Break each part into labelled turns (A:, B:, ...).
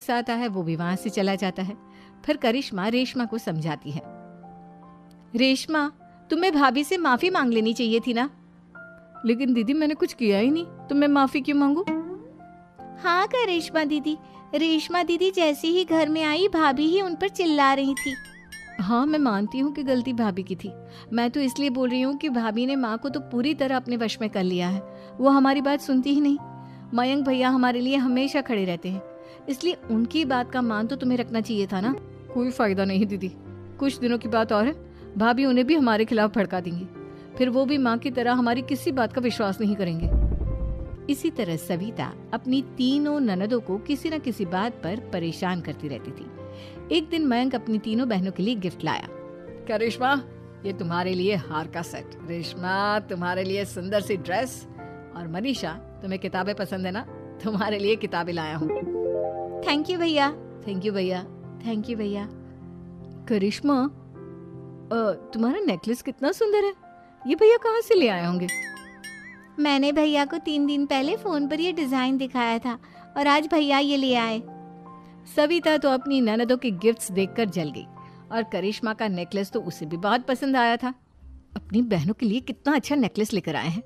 A: गुस्सा आता है वो भी वहां से चला जाता है। फिर करिश्मा रेशमा को समझाती है, रेशमा तुम्हें भाभी से माफी मांग लेनी चाहिए थी ना। लेकिन दीदी मैंने कुछ किया ही नहीं, तो मैं माफी क्यों मांगू? हाँ करिश्मा दीदी, रेशमा दीदी जैसे ही घर में आई भाभी ही उन पर चिल्ला रही थी। हाँ मैं मानती हूँ कि गलती भाभी की थी। मैं तो इसलिए बोल रही हूँ कि भाभी ने माँ को तो पूरी तरह अपने वश में कर लिया है। वो हमारी बात सुनती ही नहीं। मयंक भैया हमारे लिए हमेशा खड़े रहते हैं, इसलिए उनकी बात का मान तो तुम्हें रखना चाहिए था ना। कोई फायदा नहीं दीदी, कुछ दिनों की बात और है, भाभी उन्हें भी हमारे खिलाफ भड़का देंगी। फिर वो भी माँ की तरह हमारी किसी बात का विश्वास नहीं करेंगे। इसी तरह सविता अपनी तीनों ननदों को किसी न किसी बात पर परेशान करती रहती थी। एक दिन मयंक अपनी तीनों बहनों के लिए गिफ्ट लाया। क्या रेशमा, ये तुम्हारे लिए हार का सेट, रेशमा तुम्हारे लिए सुंदर सी ड्रेस, और मनीषा तुम्हें किताबें पसंद है ना, तुम्हारे लिए किताबें लाया हूँ। थैंक यू भैया। थैंक यू भैया। थैंक यू भैया। करिश्मा तुम्हारा नेकलेस कितना सुंदर है, ये भैया कहाँ से ले आए होंगे? मैंने भैया को 3 दिन पहले फोन पर ये डिजाइन दिखाया था और आज भैया ये ले आए। सविता तो अपनी ननदों के गिफ्ट्स देखकर जल गई और करिश्मा का नेकलेस तो उसे भी बहुत पसंद आया था। अपनी बहनों के लिए कितना अच्छा नेकलेस लेकर आए हैं,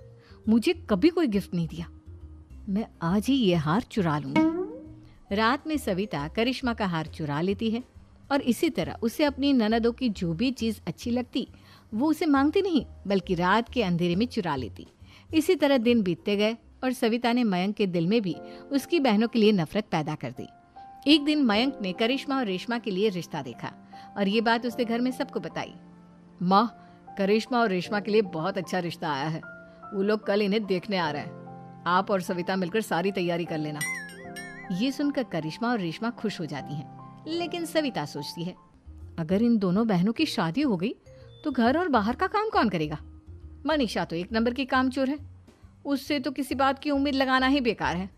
A: मुझे कभी कोई गिफ्ट नहीं दिया। मैं आज ही ये हार चुरा लूंगी। रात में सविता करिश्मा का हार चुरा लेती है और इसी तरह उसे अपनी ननदों की जो भी चीज अच्छी लगती वो उसे मांगती नहीं, बल्कि रात के अंधेरे में चुरा लेती। इसी तरह दिन बीतते गए और सविता ने मयंक के दिल में भी उसकी बहनों के लिए नफरत पैदा कर दी। एक दिन मयंक ने करिश्मा और रेशमा के लिए रिश्ता देखा और ये बात उसने घर में सबको बताई। माँ, करिश्मा और रेशमा के लिए बहुत अच्छा रिश्ता आया है, वो लोग कल इन्हें देखने आ रहे हैं, आप और सविता मिलकर सारी तैयारी कर लेना। ये सुनकर करिश्मा और रेशमा खुश हो जाती हैं, लेकिन सविता सोचती है, अगर इन दोनों बहनों की शादी हो गई तो घर और बाहर का काम कौन करेगा? मनीषा तो 1 नंबर की कामचोर है, उससे तो किसी बात की उम्मीद लगाना ही बेकार है।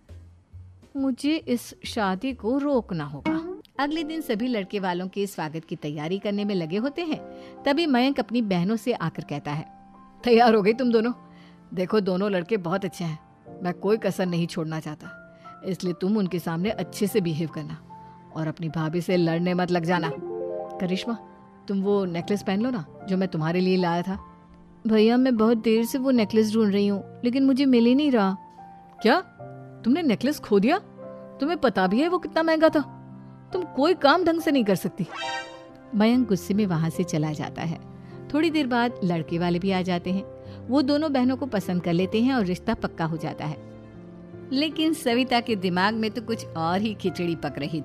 A: मुझे इस शादी को रोकना होगा। अगले दिन सभी लड़के वालों के स्वागत की तैयारी करने में लगे होते हैं। तभी मयंक अपनी बहनों से आकर कहता है, तैयार हो गई तुम दोनों? देखो दोनों लड़के बहुत अच्छे हैं, मैं कोई कसर नहीं छोड़ना चाहता, इसलिए तुम उनके सामने अच्छे से बिहेव करना और अपनी भाभी से लड़ने मत लग जाना। करिश्मा, तुम वो नेकलेस पहन लो ना जो मैं तुम्हारे लिए लाया था। भैया मैं बहुत देर से वो नेकलेस ढूंढ रही हूँ, लेकिन मुझे मिल ही नहीं रहा। क्या तुमने नेकलेस खो दिया? तुम्हें पता भी है वो कितना महंगा था, तुम कोई काम ढंग से नहीं कर सकती। मयंक गुस्से में वहां से चला जाता है। थोड़ी देर बाद लड़के वाले भी आ जाते हैं। वो दोनों बहनों को पसंद कर लेते हैं और रिश्ता पक्का हो जाता है। लेकिन सविता के दिमाग में तो कुछ और ही खिचड़ी पक रही थी।